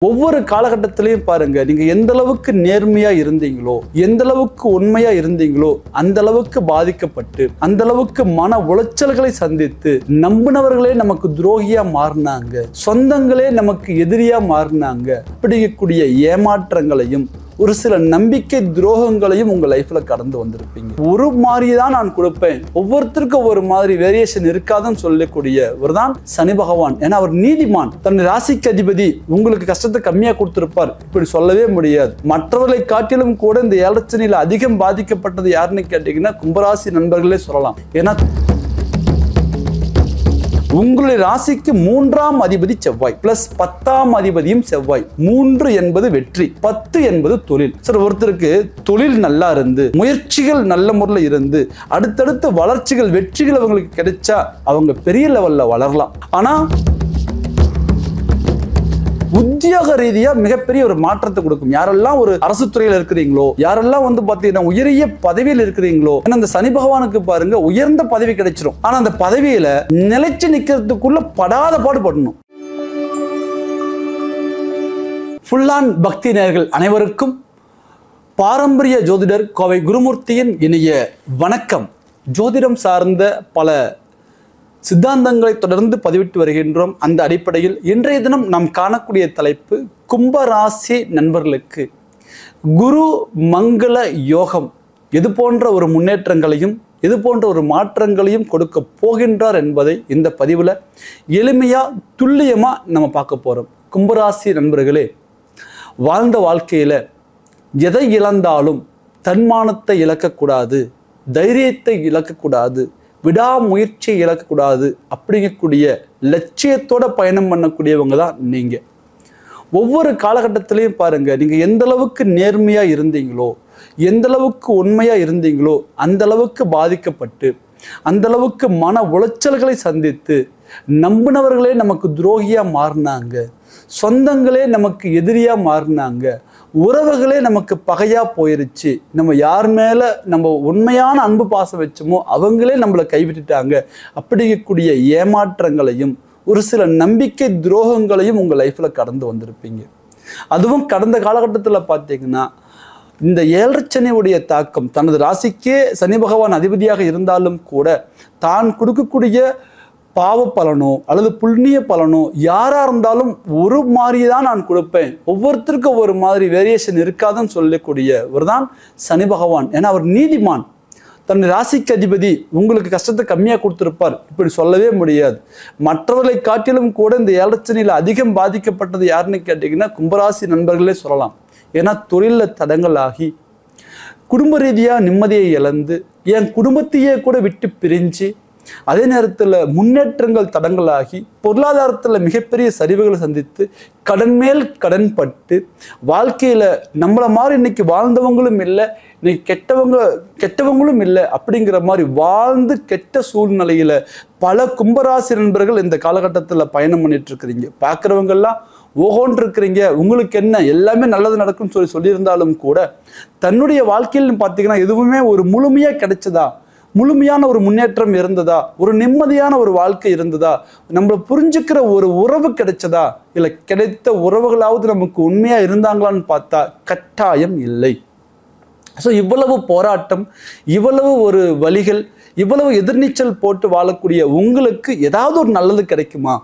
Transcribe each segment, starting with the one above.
ஒவ்வொரு காலகட்டத்திலையும் பாருங்க, நீங்க எந்த அளவுக்கு நேர்மையா இருந்தீங்களோ, எந்த அளவுக்கு உண்மையா இருந்தீங்களோ, அந்த அளவுக்கு பாதிக்கப்பட்டு, அந்த அளவுக்கு மன உளைச்சல்களை சந்தித்து, நம்பினவர்களே நமக்கு துரோகியா மாறினாங்க, சொந்தங்களே நமக்கு எதிரியா மாறினாங்க. அப்படிங்கக்கூடிய ஏமாற்றங்களையும் ஒரு சில நம்பிக்கை துரோகங்களையும் உங்க லைஃப்ல கடந்து வந்திருப்பீங்க. ஒரு மாதிரி தான் நான் கொடுப்பேன், ஒவ்வொருத்தருக்கும் ஒரு மாதிரி வேரியேஷன் இருக்காதுன்னு சொல்லக்கூடிய ஒரு தான் சனி பகவான். ஏன்னா அவர் நீதிமான். தன் ராசிக்கு அதிபதி உங்களுக்கு கஷ்டத்தை கம்மியா கொடுத்திருப்பார் இப்படி சொல்லவே முடியாது. மற்றவர்களை காட்டிலும் கூட இந்த ஏழச்சனியில அதிகம் பாதிக்கப்பட்டது யாருன்னு கேட்டீங்கன்னா கும்பராசி நண்பர்களே சொல்லலாம். ஏன்னா உங்களுடைய ராசிக்கு 3ஆம் அதிபதி செவ்வாய் பிளஸ் 10ஆம் அதிபதியும் செவ்வாய். 3 என்பது வெற்றி, 10 என்பது தொழில். சார், ஒருத்தருக்கு தொழில் நல்லா இருந்து, முயற்சிகள் நல்ல முறையில் இருந்து, அடுத்தடுத்த வளர்ச்சிகள் வெற்றிகள் அவங்களுக்கு கிடைச்சா அவங்க பெரிய லெவல்ல வளரலாம். ஆனா உத்தியோக ரீதியா மிகப்பெரிய ஒரு மாற்றத்தை கொடுக்கும். யாரெல்லாம் ஒரு அரசு துறையில இருக்கிறீங்களோ, யாரெல்லாம் பாத்தீங்கன்னா உயரிய பதவியில் இருக்கிறீங்களோ, அந்த சனி பகவானுக்கு பாருங்க உயர்ந்த பதவி கிடைச்சிடும். ஆனா அந்த பதவியில நிலைச்சு நிக்கிறதுக்குள்ள படாத பாடுபடணும். ஃபுல்லான் பக்தி நேயர்கள் அனைவருக்கும் பாரம்பரிய ஜோதிடர் கோவை குருமூர்த்தியின் இனிய வணக்கம். ஜோதிடம் சார்ந்த பல சித்தாந்தங்களை தொடர்ந்து பதிவிட்டு வருகின்றோம். அந்த அடிப்படையில் இன்றைய தினம் நாம் காணக்கூடிய தலைப்பு, கும்பராசி நண்பர்களுக்கு குரு மங்கள யோகம் எது போன்ற ஒரு முன்னேற்றங்களையும் எது போன்ற ஒரு மாற்றங்களையும் கொடுக்க போகின்றார் என்பதை இந்த பதிவில் எளிமையா துல்லியமா நம்ம பார்க்க போறோம். கும்பராசி நண்பர்களே, வாழ்ந்த வாழ்க்கையில எதை இழந்தாலும் தன்மானத்தை இழக்கக்கூடாது, தைரியத்தை இழக்கக்கூடாது, விடாமுயற்சியை இழக்கக்கூடாது அப்படிங்கக்கூடிய லட்சியத்தோட பயணம் பண்ணக்கூடியவங்க தான் நீங்க. ஒவ்வொரு காலகட்டத்திலையும் பாருங்க, நீங்க எந்த அளவுக்கு நேர்மையா இருந்தீங்களோ, எந்த அளவுக்கு உண்மையா இருந்தீங்களோ, அந்த அளவுக்கு பாதிக்கப்பட்டு, அந்த அளவுக்கு மன உளைச்சல்களை சந்தித்து, நம்பினவர்களே நமக்கு துரோகியா மாறினாங்க, சொந்தங்களே நமக்கு எதிரியா மாறினாங்க, உறவுகளே நமக்கு பகையா போயிருச்சு, நம்ம யார் மேல நம்ம உண்மையான அன்பு பாசம் வச்சோமோ அவங்களே நம்மளை கைவிட்டுட்டாங்க அப்படிங்கக்கூடிய ஏமாற்றங்களையும் ஒரு சில நம்பிக்கை துரோகங்களையும் உங்க லைஃப்ல கடந்து வந்திருப்பீங்க. அதுவும் கடந்த காலகட்டத்தில் பார்த்தீங்கன்னா இந்த 7 சனியுடைய தாக்கம் தனது ராசிக்கே சனி பகவான் அதிபதியாக இருந்தாலும் கூட தான் கொடுக்கக்கூடிய பாவ பலனோ அல்லது புண்ணிய பலனோ யாரா இருந்தாலும் ஒரு மாதிரி தான் நான் கொடுப்பேன், ஒவ்வொருத்தருக்கும் ஒரு மாதிரி வேரியேஷன் இருக்காதுன்னு சொல்லக்கூடிய ஒரு தான் சனி பகவான். ஏன்னா அவர் நீதிமான். தன் ராசிக்கு அதிபதி உங்களுக்கு கஷ்டத்தை கம்மியா கொடுத்திருப்பார் இப்படி சொல்லவே முடியாது. மற்றவர்களை காட்டிலும் கூட இந்த ஏழச்சனியில அதிகம் பாதிக்கப்பட்டது யாருன்னு கேட்டீங்கன்னா கும்பராசி நண்பர்களே சொல்லலாம். ஏன்னா தொழில தடங்கள் ஆகி, குடும்ப ரீதியா நிம்மதியை இழந்து, என் குடும்பத்தையே கூட விட்டு பிரிஞ்சு, அதே நேரத்தில் முன்னேற்றங்கள் தடங்களாகி, பொருளாதாரத்தில் மிகப்பெரிய சரிவுகளை சந்தித்து, கடன் மேல் கடன் பட்டு, வாழ்க்கையில நம்மளை மாதிரி இன்னைக்கு வாழ்ந்தவங்களும் இல்லை, இன்னைக்கு கெட்டவங்களும் இல்லை அப்படிங்கிற மாதிரி வாழ்ந்து கெட்ட சூழ்நிலையில பல கும்பராசி நண்பர்கள் இந்த காலகட்டத்தில் பயணம் பண்ணிட்டு இருக்கிறீங்க. பார்க்குறவங்கெல்லாம் ஓகோன்னு இருக்கிறீங்க, உங்களுக்கு என்ன எல்லாமே நல்லது நடக்கும்னு சொல்லியிருந்தாலும் கூட தன்னுடைய வாழ்க்கையில் பார்த்தீங்கன்னா எதுவுமே ஒரு முழுமையா கிடைச்சதா, முழுமையான ஒரு முன்னேற்றம் இருந்ததா, ஒரு நிம்மதியான ஒரு வாழ்க்கை இருந்ததா, நம்மளை புரிஞ்சுக்கிற ஒரு உறவு கிடைச்சதா, இல்லை கிடைத்த உறவுகளாவது நமக்கு உண்மையா இருந்தாங்களான்னு பார்த்தா கட்டாயம் இல்லை. ஸோ இவ்வளவு போராட்டம், இவ்வளவு ஒரு வலிகள், இவ்வளவு எதிர்நீச்சல் போட்டு வாழக்கூடிய உங்களுக்கு ஏதாவது ஒரு நல்லது கிடைக்குமா?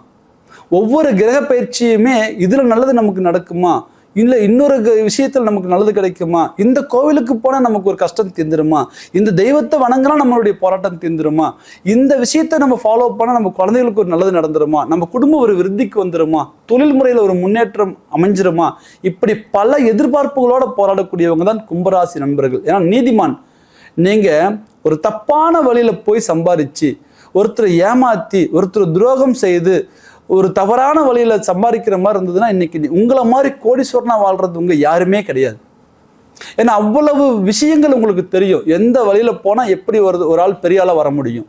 ஒவ்வொரு கிரக பயிற்சியுமே இதுல நல்லது நமக்கு நடக்குமா, இல்லை இன்னொரு விஷயத்தில் நமக்கு நல்லது கிடைக்குமா, இந்த கோவிலுக்கு போனால் நமக்கு ஒரு கஷ்டம் தீர்ந்துருமா, இந்த தெய்வத்தை வணங்கினா நம்மளுடைய போராட்டம் தீர்ந்துருமா, இந்த விஷயத்தை நம்ம ஃபாலோ பண்ணால் நம்ம குழந்தைகளுக்கு ஒரு நல்லது நடந்துருமா, நம்ம குடும்பம் ஒரு விருத்திக்கு வந்துருமா, தொழில் முறையில் ஒரு முன்னேற்றம் அமைஞ்சிருமா, இப்படி பல எதிர்பார்ப்புகளோட போராடக்கூடியவங்க தான் கும்பராசி நண்பர்கள். ஏன்னா நீதிமான். நீங்க ஒரு தப்பான வழியில போய் சம்பாதிச்சு, ஒருத்தரை ஏமாத்தி, ஒருத்தர் துரோகம் செய்து, ஒரு தவறான வழியில சம்பாதிக்கிற மாதிரி இருந்ததுன்னா இன்னைக்கு உங்களை மாதிரி கோடீஸ்வரனா வாழ்றது உங்க யாருமே கிடையாது. ஏன்னா அவ்வளவு விஷயங்கள் உங்களுக்கு தெரியும். எந்த வழியில போனா எப்படி ஒரு ஆள் பெரிய ஆளா வர முடியும்,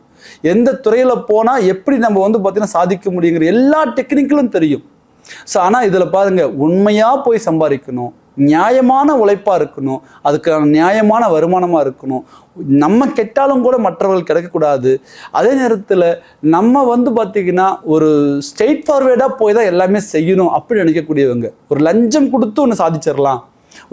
எந்த துறையில போனா எப்படி நம்ம பார்த்தீங்கன்னா சாதிக்க முடியுங்கிற எல்லா டெக்னிக்கலும் தெரியும். ஸோ ஆனால் இதில் பாருங்க, உண்மையா போய் சம்பாதிக்கணும், நியாயமான உழைப்பாக இருக்கணும், அதுக்கான நியாயமான வருமானமாக இருக்கணும். நம்ம கெட்டாலும் கூட மற்றவர்கள் கிடைக்கக்கூடாது. அதே நேரத்தில் நம்ம பார்த்திங்கன்னா ஒரு ஸ்ட்ரெயிட் ஃபார்வேர்டாக போய் தான் எல்லாமே செய்யணும் அப்படின்னு நினைக்கக்கூடியவங்க. ஒரு லஞ்சம் கொடுத்து ஒன்று சாதிச்சிடலாம்,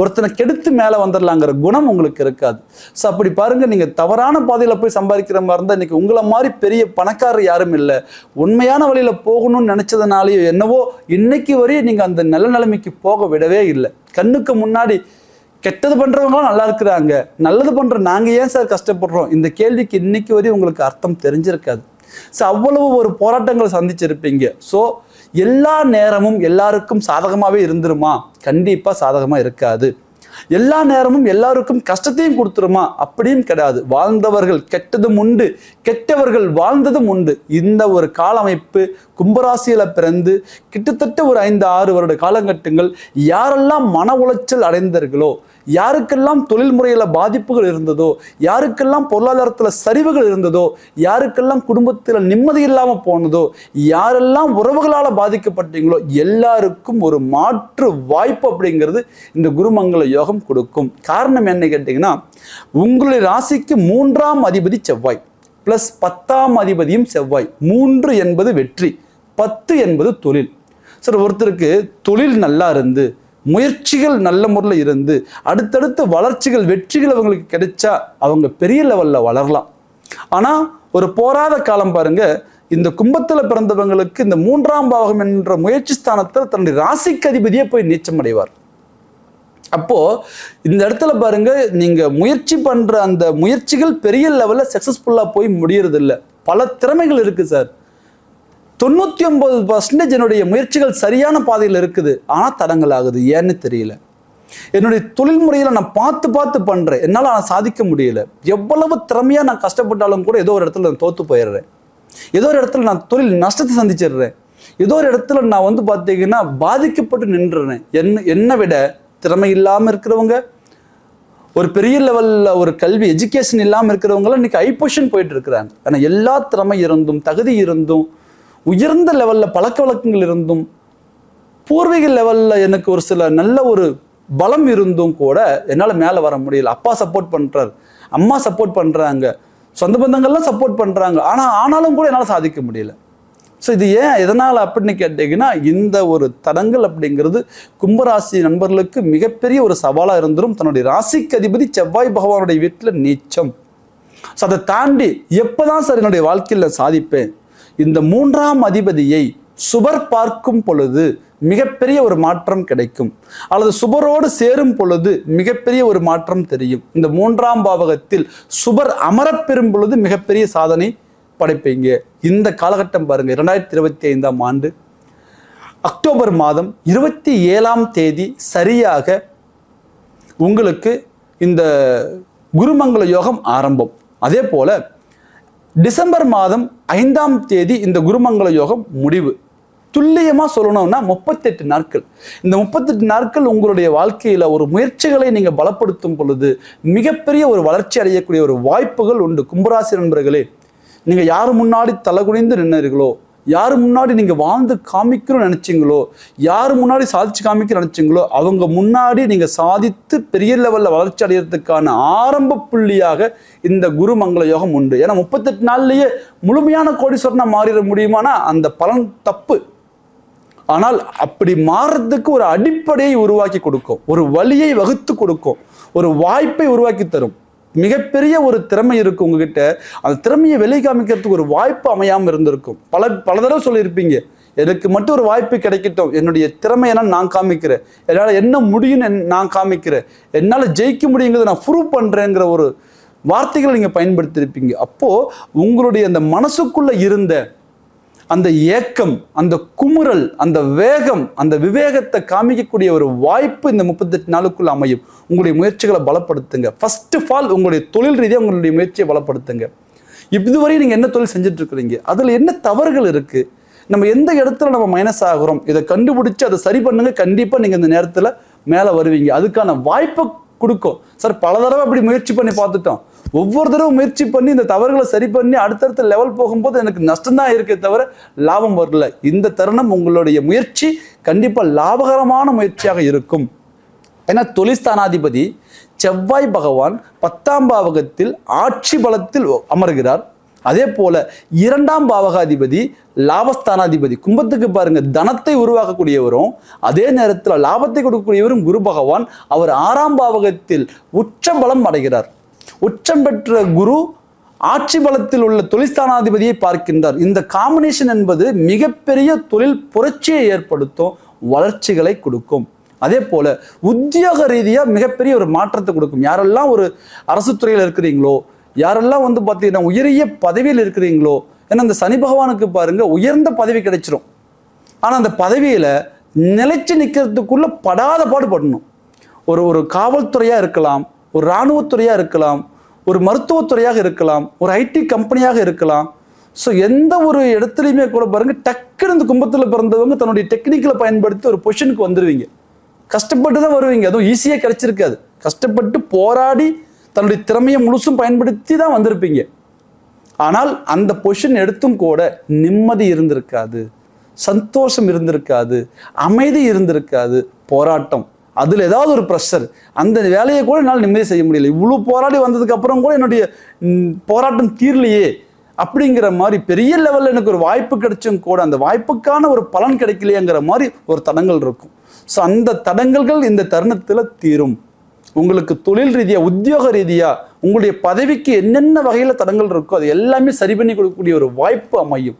ஒருத்தனை கெடுத்து மேலே வந்துடலாங்கிற குணம் உங்களுக்கு இருக்காது. ஸோ அப்படி பாருங்கள், நீங்கள் தவறான பாதையில் போய் சம்பாதிக்கிற மாதிரி இருந்தால் இன்றைக்கி உங்களை மாதிரி பெரிய பணக்காரர் யாரும் இல்லை. உண்மையான வழியில் போகணும்னு நினச்சதுனாலேயோ என்னவோ இன்னைக்கு வரையும் நீங்கள் அந்த நல்ல நிலைமைக்கு போக விடவே இல்லை. கண்ணுக்கு முன்னாடி கெட்டது பண்ணுறவங்களாம் நல்லா இருக்கிறாங்க, நல்லது பண்ணுற நாங்கள் ஏன் சார் கஷ்டப்படுறோம்? இந்த கேள்விக்கு இன்னைக்கு வரையும் உங்களுக்கு அர்த்தம் தெரிஞ்சிருக்காது. ஸோ அவ்வளவு ஒரு போராட்டங்களை சந்திச்சிருப்பீங்க. ஸோ எல்லா நேரமும் எல்லாருக்கும் சாதகமாகவே இருந்துருமா? கண்டிப்பாக சாதகமாக இருக்காது. எல்லா நேரமும் எல்லாருக்கும் கஷ்டத்தையும் கொடுத்துருமா? அப்படியும் கிடையாது. வாழ்ந்தவர்கள் கெட்டதும் உண்டு, கெட்டவர்கள் வாழ்ந்ததும் உண்டு. இந்த ஒரு கால அமைப்பு கும்பராசியில பிறந்து கிட்டத்தட்ட ஒரு 5-6 வருட காலகட்டங்கள் யாரெல்லாம் மன உளைச்சல் அடைந்தார்களோ, யாருக்கெல்லாம் தொழில் முறையில் பாதிப்புகள் இருந்ததோ, யாருக்கெல்லாம் பொருளாதாரத்தில் சரிவுகள் இருந்ததோ, யாருக்கெல்லாம் குடும்பத்தில் நிம்மதி இல்லாமல் போனதோ, யாரெல்லாம் உறவுகளால் பாதிக்கப்பட்டீங்களோ எல்லாருக்கும் ஒரு மாற்று வாய்ப்பு அப்படிங்கிறது இந்த குருமங்கள யோகம் கொடுக்கும். காரணம் என்ன கேட்டிங்கன்னா, உங்களுடைய ராசிக்கு 3ஆம் அதிபதி செவ்வாய் பிளஸ் 10ஆம் அதிபதியும் செவ்வாய். 3 என்பது வெற்றி, 10 என்பது தொழில். சார், ஒருத்தருக்கு தொழில் நல்லா இருந்து முயற்சிகள் நல்ல முறையில் இருந்து அடுத்தடுத்த வளர்ச்சிகள் வெற்றிகள் அவங்களுக்கு கிடைச்சா அவங்க பெரிய லெவலில் வளரலாம். ஆனால் ஒரு போராத காலம் பாருங்க, இந்த கும்பத்தில் பிறந்தவங்களுக்கு இந்த 3ஆம் பாவகம் என்ற முயற்சி ஸ்தானத்தில் தன்னுடைய ராசிக்கு அதிபதியே போய் நீச்சம் அடைவார். அப்போ இந்த இடத்துல பாருங்க, நீங்க முயற்சி பண்ற அந்த முயற்சிகள் பெரிய லெவலில் சக்சஸ்ஃபுல்லா போய் முடியறது இல்லை. பல திறமைகள் இருக்கு சார். 99% என்னுடைய முயற்சிகள் சரியான பாதையில் இருக்குது, ஆனால் தடங்கள் ஆகுது. ஏன்னு தெரியல. என்னுடைய தொழில் முறையில் நான் பார்த்து பண்றேன், என்னால் நான் சாதிக்க முடியல. எவ்வளவு திறமையா நான் கஷ்டப்பட்டாலும் கூட ஏதோ ஒரு இடத்துல நான் தோத்து போயிடுறேன், ஏதோ ஒரு இடத்துல நான் தொழில் நஷ்டத்தை சந்திச்சிடுறேன், ஏதோ ஒரு இடத்துல நான் பார்த்தீங்கன்னா பாதிக்கப்பட்டு நின்றுறேன். என்னை விட திறமை இல்லாமல் இருக்கிறவங்க, ஒரு பெரிய லெவலில் ஒரு கல்வி எஜுகேஷன் இல்லாமல் இருக்கிறவங்களாம் இன்னைக்கு ஹை பொசிஷன் போயிட்டு இருக்கிறாங்க. ஆனால் எல்லா திறமை இருந்தும் தகுதி இருந்தும் உயர்ந்த லெவலில் பழக்க வழக்கங்கள் இருந்தும் பூர்வீக லெவலில் எனக்கு ஒரு சில நல்ல ஒரு பலம் இருந்தும் கூட என்னால் மேலே வர முடியல. அப்பா சப்போர்ட் பண்ணுறாரு, அம்மா சப்போர்ட் பண்ணுறாங்க, சொந்த பந்தங்கள்லாம் சப்போர்ட் பண்ணுறாங்க, ஆனாலும் கூட என்னால் சாதிக்க முடியல. ஸோ இது ஏன் எதனால் அப்படின்னு கேட்டிங்கன்னா, இந்த ஒரு தடங்கள் அப்படிங்கிறது கும்பராசி நண்பர்களுக்கு மிகப்பெரிய ஒரு சவாலாக இருந்துடும். தன்னுடைய ராசிக்கு அதிபதி செவ்வாய் பகவானுடைய வீட்டில் நீச்சம். ஸோ அதை தாண்டி எப்போதான் சார் என்னுடைய வாழ்க்கையில் சாதிப்பேன்? இந்த 3ஆம் அதிபதியை சுபர் பார்க்கும் பொழுது மிகப்பெரிய ஒரு மாற்றம் கிடைக்கும், அல்லது சுபரோடு சேரும் பொழுது மிகப்பெரிய ஒரு மாற்றம் தெரியும். இந்த 3ஆம் பாவகத்தில் சுபர் அமரப்பெறும் பொழுது மிகப்பெரிய சாதனை படைப்பீங்க. இந்த காலகட்டம் பாருங்க, 2025ஆம் ஆண்டு அக்டோபர் மாதம் 27ஆம் தேதி சரியாக உங்களுக்கு இந்த குருமங்கள யோகம் ஆரம்பம். அதே போல டிசம்பர் மாதம் 5ஆம் தேதி இந்த குருமங்கள யோகம் முடிவு. துல்லியமாக சொல்லணும்னா 38 நாட்கள். இந்த 38 நாட்கள் உங்களுடைய வாழ்க்கையில் ஒரு முயற்சிகளை நீங்கள் பலப்படுத்தும் பொழுது மிகப்பெரிய ஒரு வளர்ச்சி அடையக்கூடிய ஒரு வாய்ப்புகள் உண்டு. கும்பராசி நண்பர்களே, நீங்கள் யார் முன்னாடி தலைகுனிந்து நின்றீர்களோ, யார் முன்னாடி நீங்கள் வாழ்ந்து காமிக்கணும்னு நினச்சிங்களோ, யார் முன்னாடி சாதிச்சு காமிக்க நினச்சிங்களோ, அவங்க முன்னாடி நீங்கள் சாதித்து பெரிய லெவலில் வளர்ச்சி அடைகிறதுக்கான ஆரம்ப புள்ளியாக இந்த குருமங்கள யோகம் உண்டு. ஏன்னா 38 நாள்லேயே முழுமையான கோடீஸ்வரனா மாறிட முடியுமானா அந்த பலன் தப்பு. ஆனால் அப்படி மாறுறதுக்கு ஒரு அடிப்படையை உருவாக்கி கொடுக்கும், ஒரு வழியை வகுத்து கொடுக்கும், ஒரு வாய்ப்பை உருவாக்கி தரும். மிகப்பெரிய ஒரு திறமை இருக்கு உங்ககிட்ட, அந்த திறமையை வெளியே காமிக்கிறதுக்கு ஒரு வாய்ப்பு அமையாமல் இருந்திருக்கும். பல தடவை சொல்லியிருப்பீங்க, எனக்கு மட்டும் ஒரு வாய்ப்பு கிடைக்கட்டும், என்னுடைய திறமையை நான் காமிக்கிறேன், என்னால் என்ன முடியும்னு நான் காமிக்கிறேன், என்னால் ஜெயிக்க முடியுங்கிறத நான் ப்ரூவ் பண்ணுறேங்கிற ஒரு வார்த்தைகளை நீங்கள் பயன்படுத்தியிருப்பீங்க. அப்போது உங்களுடைய அந்த மனசுக்குள்ளே இருந்த அந்த ஏக்கம், அந்த குமுறல், அந்த வேகம், அந்த விவேகத்தை காமிக்கக்கூடிய ஒரு வாய்ப்பு இந்த 38 நாளுக்குள்ள அமையும். உங்களுடைய முயற்சிகளை பலப்படுத்துங்க. ஃபர்ஸ்ட் ஆஃப் ஆல் உங்களுடைய தொழில் ரீதியாக உங்களுடைய முயற்சியை பலப்படுத்துங்க. இதுவரை நீங்கள் என்ன தொழில் செஞ்சுட்டு இருக்கிறீங்க, அதில் என்ன தவறுகள் இருக்குது, நம்ம எந்த இடத்துல நம்ம மைனஸ் ஆகிறோம், இதை கண்டுபிடிச்சு அதை சரி பண்ணுங்க. கண்டிப்பாக நீங்கள் இந்த நேரத்தில் மேலே வருவீங்க. அதுக்கான வாய்ப்பை கொடுக்கும். சார், பல தடவை அப்படி முயற்சி பண்ணி பார்த்துட்டோம், ஒவ்வொரு தடவை முயற்சி பண்ணி இந்த தவறுகளை சரி பண்ணி அடுத்தடுத்த லெவல் போகும்போது எனக்கு நஷ்டம்தான் இருக்கே தவிர லாபம் வரல. இந்த தருணம் உங்களுடைய முயற்சி கண்டிப்பாக லாபகரமான முயற்சியாக இருக்கும். ஏன்னா தொழில்ஸ்தானாதிபதி செவ்வாய் பகவான் 10ஆம் பாவகத்தில் ஆட்சி பலத்தில் அமர்கிறார். அதே போல 2ஆம் பாவகாதிபதி லாபஸ்தானாதிபதி கும்பத்துக்கு பாருங்க தனத்தை உருவாக்கக்கூடியவரும் அதே நேரத்தில் லாபத்தை கொடுக்கக்கூடியவரும் குரு பகவான். அவர் 6ஆம் பாவகத்தில் உச்ச பலம் அடைகிறார். உச்சம் பெற்ற குரு ஆட்சி பலத்தில் உள்ள தொழில்ஸ்தானாதிபதியை பார்க்கின்றார். இந்த காம்பினேஷன் என்பது மிகப்பெரிய தொழில் புரட்சியை ஏற்படுத்தும், வளர்ச்சிகளை கொடுக்கும். அதே போல உத்தியோக ரீதியாக மிகப்பெரிய ஒரு மாற்றத்தை கொடுக்கும். யாரெல்லாம் ஒரு அரசு துறையில் இருக்கிறீங்களோ, யாரெல்லாம் வந்து பார்த்தீங்கன்னா உயரிய பதவியில் இருக்கிறீங்களோ, ஏன்னா இந்த சனி பகவானுக்கு பாருங்க உயர்ந்த பதவி கிடைச்சிரும். ஆனால் அந்த பதவியில நிலைச்சு நிற்கிறதுக்குள்ள படாத பாடுபடணும். ஒரு காவல்துறையாக இருக்கலாம், ஒரு இராணுவத்துறையாக இருக்கலாம், ஒரு மருத்துவத்துறையாக இருக்கலாம், ஒரு ஐடி கம்பெனியாக இருக்கலாம். ஸோ எந்த ஒரு இடத்துலையுமே கூட பாருங்க டக்குன்னு இந்த கும்பத்தில் பிறந்தவங்க தன்னுடைய டெக்னிக்கலை பயன்படுத்தி ஒரு பொசிஷனுக்கு வந்துடுவீங்க. கஷ்டப்பட்டு தான் வருவீங்க, அதுவும் ஈஸியாக கிடைச்சிருக்காது. கஷ்டப்பட்டு போராடி தன்னுடைய திறமையை முழுசும் பயன்படுத்தி தான் வந்திருப்பீங்க. ஆனால் அந்த பொசிஷன் எடுத்தும் கூட நிம்மதி இருந்திருக்காது, சந்தோஷம் இருந்திருக்காது, அமைதி இருந்திருக்காது, போராட்டம், அதில் ஏதாவது ஒரு ப்ரெஷர், அந்த வேலையை கூட என்னால் நிம்மதி செய்ய முடியல, இவ்வளோ போராடி வந்ததுக்கு அப்புறம் கூட என்னுடைய போராட்டம் தீரலையே அப்படிங்கிற மாதிரி பெரிய லெவலில் எனக்கு ஒரு வாய்ப்பு கிடைச்சும் கூட அந்த வாய்ப்புக்கான ஒரு பலன் கிடைக்கலையேங்கிற மாதிரி ஒரு தடங்கள் இருக்கும். ஸோ அந்த தடங்கல்கள் இந்த தருணத்தில் தீரும். உங்களுக்கு தொழில் ரீதியாக உத்தியோக ரீதியாக உங்களுடைய பதவிக்கு என்னென்ன வகையில் தடங்கள் இருக்கோ அது எல்லாமே சரி பண்ணி கொடுக்கக்கூடிய ஒரு வாய்ப்பு அமையும்.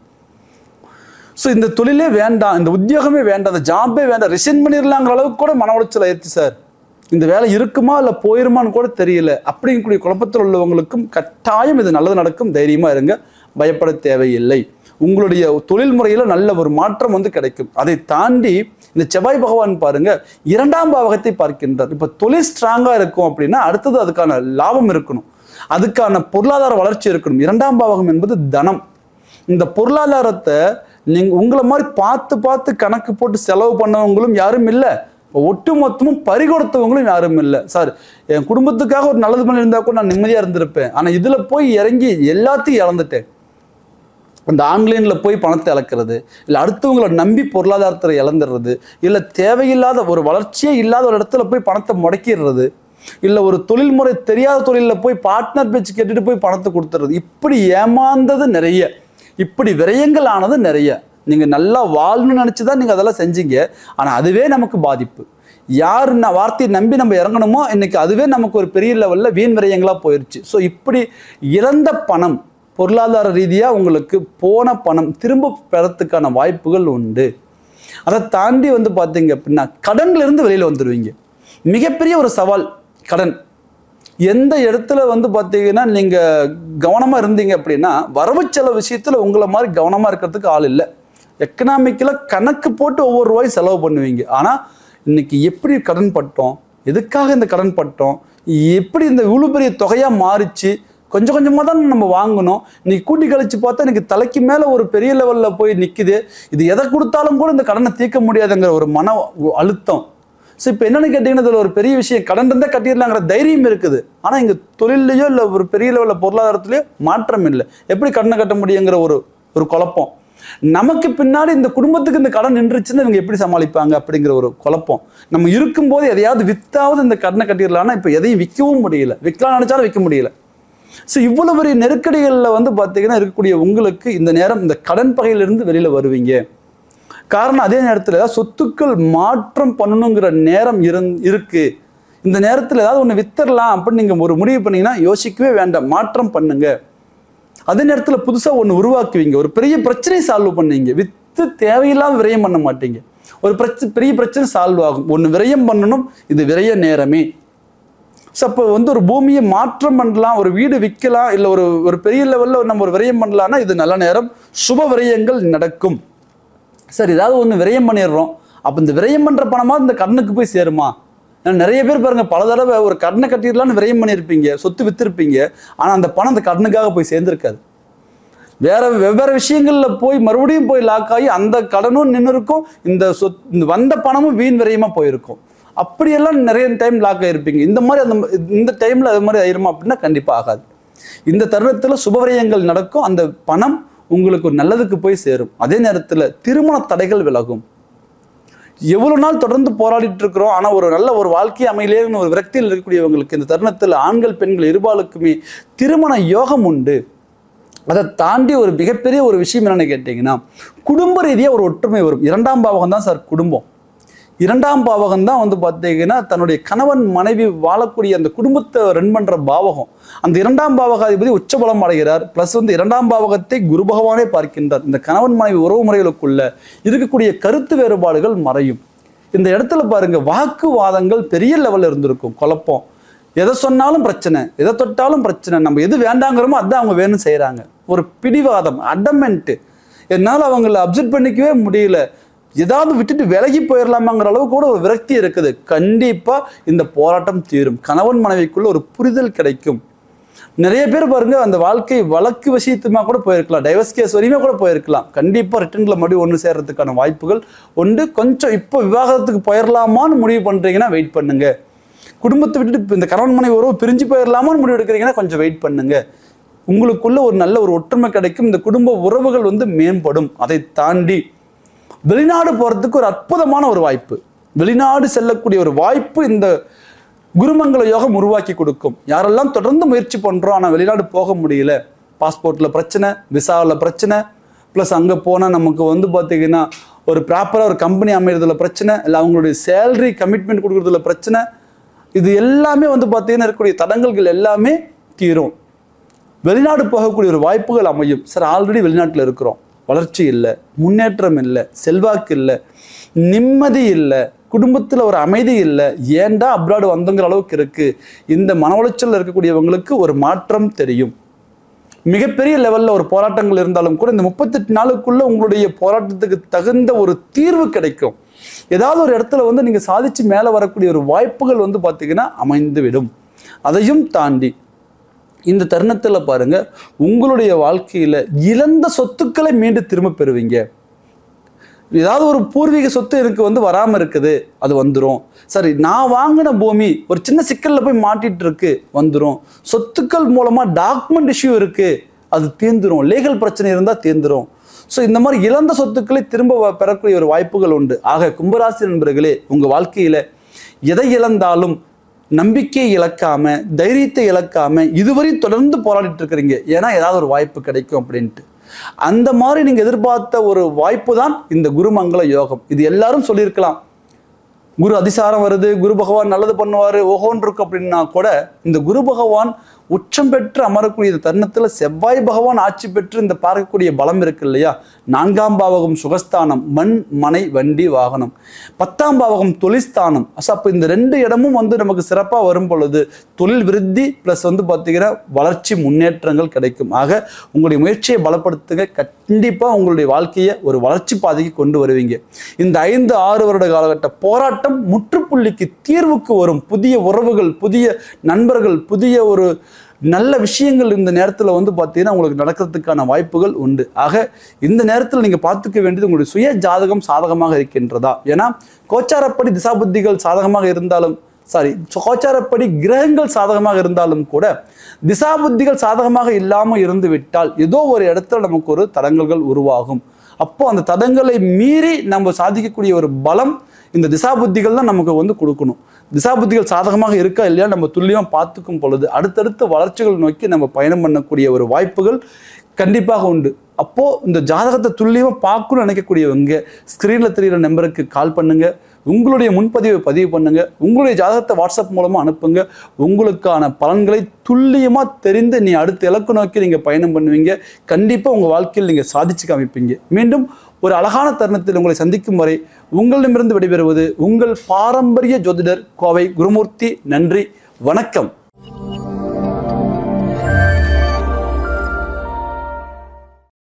ஸோ இந்த தொழிலே வேண்டாம், இந்த உத்தியோகமே வேண்டாம், இந்த ஜாபே வேண்டாம், ரிசைன் பண்ணிடலாங்கிற அளவுக்கு கூட மன உளைச்சல் ஆயிடுச்சு சார், இந்த வேலை இருக்குமா இல்லை போயிருமான்னு கூட தெரியல அப்படிங்கக்கூடிய குழப்பத்தில் உள்ளவங்களுக்கும் கட்டாயம் இது நல்லது நடக்கும். தைரியமாக இருங்க, பயப்பட தேவையில்லை. உங்களுடைய தொழில் முறையில் நல்ல ஒரு மாற்றம் வந்து கிடைக்கும். அதை தாண்டி இந்த செவ்வாய் பகவான் பாருங்க 2ஆம் பாவகத்தை பார்க்கின்றார். இப்போ தொழில் ஸ்ட்ராங்காக இருக்கும் அப்படின்னா அடுத்தது அதுக்கான லாபம் இருக்கணும், அதுக்கான பொருளாதார வளர்ச்சி இருக்கணும். 2ஆம் பாவகம் என்பது தனம். இந்த பொருளாதாரத்தை நீங்கள் உங்களை மாதிரி பார்த்து பார்த்து கணக்கு போட்டு செலவு பண்ணவங்களும் யாரும் இல்லை, ஒட்டு மொத்தமும் பறிகொடுத்தவங்களும் யாரும் இல்லை. சார் என் குடும்பத்துக்காக ஒரு நல்லது பண்ணியிருந்தா கூட நான் நிம்மதியாக இருந்திருப்பேன், ஆனால் இதில் போய் இறங்கி எல்லாத்தையும் இழந்துட்டேன். இந்த ஆன்லைனில் போய் பணத்தை இழக்கிறது, இல்லை அடுத்தவங்களை நம்பி பொருளாதாரத்தை இழந்துடுறது, இல்லை தேவையில்லாத ஒரு வளர்ச்சியே இல்லாத ஒரு இடத்துல போய் பணத்தை முடக்கிடுறது, இல்லை ஒரு தொழில்முறை தெரியாத தொழிலில் போய் பார்ட்னர் பேச்சு கேட்டுட்டு போய் பணத்தை கொடுத்துறது, இப்படி ஏமாந்தது நிறைய, இப்படி விரயங்கள் ஆனது நிறைய. நீங்கள் நல்லா வாழணும்னு நினச்சி தான் நீங்கள் அதெல்லாம் செஞ்சீங்க, ஆனால் அதுவே நமக்கு பாதிப்பு. யார் வார்த்தையை நம்பி நம்ம இறங்கணுமோ இன்னைக்கு அதுவே நமக்கு ஒரு பெரிய லெவலில் வீண் விரயங்களாக போயிடுச்சு. ஸோ இப்படி இழந்த பணம், பொருளாதார ரீதியாக உங்களுக்கு போன பணம் திரும்ப பெறத்துக்கான வாய்ப்புகள் உண்டு. அதை தாண்டி வந்து பார்த்தீங்க அப்படின்னா கடன்லேருந்து வெளியில் வந்துடுவீங்க. மிகப்பெரிய ஒரு சவால் கடன். எந்த இடத்துல வந்து பார்த்தீங்கன்னா நீங்கள் கவனமாக இருந்தீங்க அப்படின்னா வரவு செலவு விஷயத்தில் உங்களை மாதிரி கவனமாக இருக்கிறதுக்கு ஆள் இல்லை. எக்கனாமிக்கில் கணக்கு போட்டு ஒவ்வொரு ரூபாயும் செலவு பண்ணுவீங்க. ஆனால் இன்னைக்கு எப்படி கடன் பட்டோம், எதுக்காக இந்த கடன் பட்டோம், எப்படி இந்த இவ்வளோ பெரிய தொகையாக மாறிச்சு, கொஞ்சம் கொஞ்சமாக தான் நம்ம வாங்கணும், இன்னைக்கு கூட்டி கழிச்சு பார்த்தா எனக்கு தலைக்கு மேலே ஒரு பெரிய லெவலில் போய் நிற்குது, இது எதை கொடுத்தாலும் கூட இந்த கடனை தீர்க்க முடியாதுங்கிற ஒரு மன அழுத்தம். ஸோ இப்போ என்னென்னு கேட்டிங்கன்னா இதில் ஒரு பெரிய விஷயம், கடன் இருந்தால் கட்டிடலாங்கிற தைரியம் இருக்குது, ஆனால் இங்கே தொழிலையோ இல்லை ஒரு பெரிய லெவலில் பொருளாதாரத்துலையோ மாற்றம் இல்லை, எப்படி கடனை கட்ட முடியுங்கிற ஒரு குழப்பம். நமக்கு பின்னாடி இந்த குடும்பத்துக்கு இந்த கடன் நின்றுச்சுன்னு இவங்க எப்படி சமாளிப்பாங்க அப்படிங்கிற ஒரு குழப்பம். நம்ம இருக்கும்போது எதையாவது வித்தாவது இந்த கடனை கட்டிடலாம்னா இப்போ எதையும் விற்கவும் முடியல, விற்கலாம் நினைச்சாலும் விற்க முடியல. ஸோ இவ்வளவு பெரிய நெருக்கடிகளில் வந்து பார்த்தீங்கன்னா இருக்கக்கூடிய உங்களுக்கு இந்த நேரம் இந்த கடன் பகையிலிருந்து வெளியில் வருவீங்க. காரணம் அதே நேரத்தில் ஏதாவது சொத்துக்கள் மாற்றம் பண்ணணுங்கிற நேரம் இருக்கு. இந்த நேரத்தில் ஏதாவது ஒன்று வித்தரலாம் அப்படின்னு நீங்கள் ஒரு முடிவு பண்ணீங்கன்னா யோசிக்கவே வேண்டாம், மாற்றம் பண்ணுங்க. அதே நேரத்தில் புதுசாக ஒன்று உருவாக்குவீங்க, ஒரு பெரிய பிரச்சனையை சால்வ் பண்ணுவீங்க. வித்து தேவையில்லாமல் விரயம் பண்ண மாட்டீங்க, ஒரு பெரிய பிரச்சனை சால்வ் ஆகும். ஒன்று விரயம் பண்ணணும், இது விரய நேரமே. ஸோ அப்போ வந்து ஒரு பூமியை மாற்றம் பண்ணலாம், ஒரு வீடு விற்கலாம், இல்லை ஒரு பெரிய லெவலில் நம்ம ஒரு விரயம் பண்ணலாம்னா இது நல்ல நேரம், சுப விரயங்கள் நடக்கும். சார் ஏதாவது ஒன்று விரயம் பண்ணிடுறோம், அப்போ இந்த விரயம் பண்ணுற பணமாக இந்த கடனுக்கு போய் சேருமா? நிறைய பேர் பாருங்க பல தடவை ஒரு கடனை கட்டிடலான்னு விரயம் பண்ணியிருப்பீங்க, சொத்து விற்றுருப்பீங்க, ஆனால் அந்த பணம் அந்த கடனுக்காக போய் சேர்ந்துருக்காது, வெவ்வேறு விஷயங்களில் போய் மறுபடியும் போய் லாக் ஆகி அந்த கடனும் நின்று இருக்கும், இந்த வந்த பணமும் வீண் விரயமாக போயிருக்கும். அப்படியெல்லாம் நிறைய டைம் லாக் ஆகிருப்பீங்க. இந்த டைமில் அது மாதிரி ஆயிருமா அப்படின்னா கண்டிப்பாக ஆகாது. இந்த தருணத்தில் சுபவிரயங்கள் நடக்கும், அந்த பணம் உங்களுக்கு ஒரு நல்லதுக்கு போய் சேரும். அதே நேரத்தில் திருமண தடைகள் விலகும். எவ்வளவு நாள் தொடர்ந்து போராடிட்டு இருக்கிறோம், ஆனா ஒரு நல்ல ஒரு வாழ்க்கை அமையிலேன்னு ஒரு விரக்தியில் இருக்கக்கூடியவங்களுக்கு இந்த தருணத்தில் ஆண்கள் பெண்கள் இருபாலுக்குமே திருமண யோகம் உண்டு. அதை தாண்டி ஒரு மிகப்பெரிய ஒரு விஷயம் என்னன்னு கேட்டீங்கன்னா, குடும்ப ரீதியாக ஒரு ஒற்றுமை வரும். 2ஆம் பாவகம் தான் சார் குடும்பம். 2ஆம் பாவகம் தான் பார்த்தீங்கன்னா தன்னுடைய கணவன் மனைவி வாழக்கூடிய அந்த குடும்பத்தை ரன் பண்ற பாவகம். அந்த 2ஆம் பாவகாதிபதி உச்சபலம் அடைகிறார். பிளஸ் 2ஆம் பாவகத்தை குரு பகவானே பார்க்கின்றார். இந்த கணவன் மனைவி உறவு முறைகளுக்குள்ள இருக்கக்கூடிய கருத்து வேறுபாடுகள் மறையும். இந்த இடத்துல பாருங்க, வாக்குவாதங்கள் பெரிய லெவல்ல இருந்திருக்கும், குழப்பம், எதை சொன்னாலும் பிரச்சனை, எதை தொட்டாலும் பிரச்சனை, நம்ம எது வேண்டாங்கிறோமோ அதான் அவங்க வேணும் செய்யறாங்க. ஒரு பிடிவாதம், அடமெண்ட், என்னால் அவங்களை அப்சர்வ் பண்ணிக்கவே முடியல, ஏதாவது விட்டுட்டு விலகி போயிடலாமாங்கிற அளவு கூட ஒரு விரக்தி இருக்குது. கண்டிப்பா இந்த போராட்டம் தீரும். கணவன் மனைவிக்குள்ள ஒரு புரிதல் கிடைக்கும். நிறைய பேர் பாருங்க, அந்த வாழ்க்கை வழக்கு விஷயத்துமா கூட போயிருக்கலாம், டைவர்ஸ் கேஸ் வரையுமே கூட போயிருக்கலாம். கண்டிப்பா ரிட்டர்ன்ல மறுபடியும் ஒன்று சேர்றதுக்கான வாய்ப்புகள் உண்டு. கொஞ்சம் இப்போ விவாகரத்துக்கு போயிடலாமான்னு முடிவு பண்றீங்கன்னா வெயிட் பண்ணுங்க. குடும்பத்தை விட்டுட்டு இந்த கணவன் மனைவி உறவு பிரிஞ்சு போயிடலாமான்னு முடிவு எடுக்கிறீங்கன்னா கொஞ்சம் வெயிட் பண்ணுங்க. உங்களுக்குள்ள ஒரு நல்ல ஒரு ஒற்றுமை கிடைக்கும். இந்த குடும்ப உறவுகள் மேம்படும். அதை தாண்டி வெளிநாடு போறதுக்கு ஒரு அற்புதமான ஒரு வாய்ப்பு, வெளிநாடு செல்லக்கூடிய ஒரு வாய்ப்பு இந்த குருமங்கள யோகம் உருவாக்கி கொடுக்கும். யாரெல்லாம் தொடர்ந்து முயற்சி பண்றோம் ஆனா வெளிநாடு போக முடியல, பாஸ்போர்ட்ல பிரச்சனை, விசாவில் பிரச்சனை, பிளஸ் அங்க போனா நமக்கு பாத்தீங்கன்னா ஒரு ப்ராப்பரா ஒரு கம்பெனி அமைறதுல பிரச்சனை, இல்லை அவங்களுடைய சேலரி கமிட்மெண்ட் கொடுக்கறதுல பிரச்சனை, இது எல்லாமே பார்த்தீங்கன்னா இருக்கக்கூடிய தடங்கல்கள் எல்லாமே தீரும். வெளிநாடு போகக்கூடிய ஒரு வாய்ப்புகள் அமையும். சார் ஆல்ரெடி வெளிநாட்டில் இருக்கிறோம், வளர்ச்சி இல்லை, முன்னேற்றம் இல்லை, செல்வாக்கு இல்லை, நிம்மதி இல்லை, குடும்பத்தில் ஒரு அமைதி இல்லை, ஏண்டா அப்ராடு வந்தங்கிற அளவுக்கு இருக்கு. இந்த மன உளைச்சல் இருக்கக்கூடியவங்களுக்கு ஒரு மாற்றம் தெரியும். மிகப்பெரிய லெவல்ல ஒரு போராட்டங்கள் இருந்தாலும் கூட இந்த 38 நாளுக்குள்ள உங்களுடைய போராட்டத்துக்கு தகுந்த ஒரு தீர்வு கிடைக்கும். ஏதாவது ஒரு இடத்துல நீங்க சாதிச்சு மேல வரக்கூடிய ஒரு வாய்ப்புகள் பாத்தீங்கன்னா அமைந்து விடும். அதையும் தாண்டி இந்த தருணத்துல பாருங்க, உங்களுடைய வாழ்க்கையில இழந்த சொத்துக்களை மீண்டும் திரும்ப பெறுவீங்க. ஏதாவது ஒரு பூர்வீக சொத்து எனக்கு வராம இருக்குது, அது வந்துடும். சரி, நான் வாங்கின பூமி ஒரு சின்ன சிக்கல்ல போய் மாட்டிட்டு இருக்கு, வந்துடும். சொத்துக்கள் மூலமா டாக்குமெண்ட் இஷ்யூ இருக்கு, அது தீர்ந்துரும். லீகல் பிரச்சனை இருந்தா தீர்ந்துரும். ஸோ இந்த மாதிரி இழந்த சொத்துக்களை திரும்ப பெறக்கூடிய ஒரு வாய்ப்புகள் உண்டு. ஆக கும்பராசி நண்பர்களே, உங்க வாழ்க்கையில எதை இழந்தாலும் நம்பிக்கையை இழக்காம, தைரியத்தை இழக்காம இதுவரை தொடர்ந்து போராடிட்டு இருக்கிறீங்க. ஏன்னா ஏதாவது ஒரு வாய்ப்பு கிடைக்கும் அப்படின்ட்டு. அந்த மாதிரி நீங்க எதிர்பார்த்த ஒரு வாய்ப்பு தான் இந்த குருமங்கள யோகம். இது எல்லாரும் சொல்லியிருக்கலாம், குரு அதிசாரம் வருது, குரு பகவான் நல்லது பண்ணுவாரு, ஓஹோன் இருக்கு அப்படின்னா கூட இந்த குரு பகவான் உச்சம் பெற்று அமரக்கூடிய இந்த தருணத்துல செவ்வாய் பகவான் ஆட்சி பெற்று இந்த பார்க்கக்கூடிய பலம் இருக்கு இல்லையா. 4ஆம் பாவகம் சுகஸ்தானம், மண் மனை வண்டி வாகனம். 10ஆம் பாவகம் தொழில்ஸ்தானம். அப்போ இந்த 2 இடமும் நமக்கு சிறப்பா வரும் பொழுது தொழில் விருத்தி பிளஸ் பாத்தீங்கன்னா வளர்ச்சி முன்னேற்றங்கள் கிடைக்கும். ஆக உங்களுடைய முயற்சியை பலப்படுத்துங்க. கண்டிப்பா உங்களுடைய வாழ்க்கையை ஒரு வளர்ச்சி பாதைக்கு கொண்டு வருவீங்க. இந்த 5-6 வருட காலகட்ட போராட்டம் முற்றுப்புள்ளிக்கு தீர்வுக்கு வரும். புதிய உறவுகள், புதிய நண்பர்கள், புதிய ஒரு நல்ல விஷயங்கள் இந்த நேரத்தில் பார்த்தீங்கன்னா உங்களுக்கு நடக்கிறதுக்கான வாய்ப்புகள் உண்டு. ஆக இந்த நேரத்தில் நீங்க பார்த்துக்க வேண்டியது உங்களுடைய சுய ஜாதகம் சாதகமாக இருக்கின்றதா. ஏன்னா கோச்சாரப்படி திசாபுத்திகள் சாதகமாக இருந்தாலும் கோச்சாரப்படி கிரகங்கள் சாதகமாக இருந்தாலும் கூட திசாபுத்திகள் சாதகமாக இல்லாமல் இருந்து விட்டால் ஏதோ ஒரு இடத்துல நமக்கு ஒரு தடங்கல்கள் உருவாகும். அப்போ அந்த தடங்களை மீறி நம்ம சாதிக்கக்கூடிய ஒரு பலம் இந்த திசாபுத்திகள் தான் நமக்கு கொடுக்கணும். திசாபுத்திகள் சாதகமாக இருக்கா இல்லையா நம்ம துல்லியமாக பார்த்துக்கும் பொழுது அடுத்தடுத்த வளர்ச்சிகள் நோக்கி நம்ம பயணம் பண்ணக்கூடிய ஒரு வாய்ப்புகள் கண்டிப்பாக உண்டு. அப்போ இந்த ஜாதகத்தை துல்லியமாக பார்க்கணும்னு நினைக்கக்கூடியவங்க ஸ்கிரீன்ல தெரிகிற நம்பருக்கு கால் பண்ணுங்க, உங்களுடைய முன்பதிவை பதிவு பண்ணுங்க, உங்களுடைய ஜாதகத்தை வாட்ஸ்அப் மூலமா அனுப்புங்க. உங்களுக்கான பலன்களை துல்லியமா தெரிந்து நீ அடுத்த இலக்கு நோக்கி நீங்க பயணம் பண்ணுவீங்க. கண்டிப்பா உங்க வாழ்க்கையில் நீங்க சாதிச்சு காமிப்பீங்க. மீண்டும் ஒரு அழகான தருணத்தில் உங்களை சந்திக்கும் வரை உங்களிடமிருந்து விடைபெறுவது உங்கள் பாரம்பரிய ஜோதிடர் கோவை குருமூர்த்தி. நன்றி, வணக்கம்.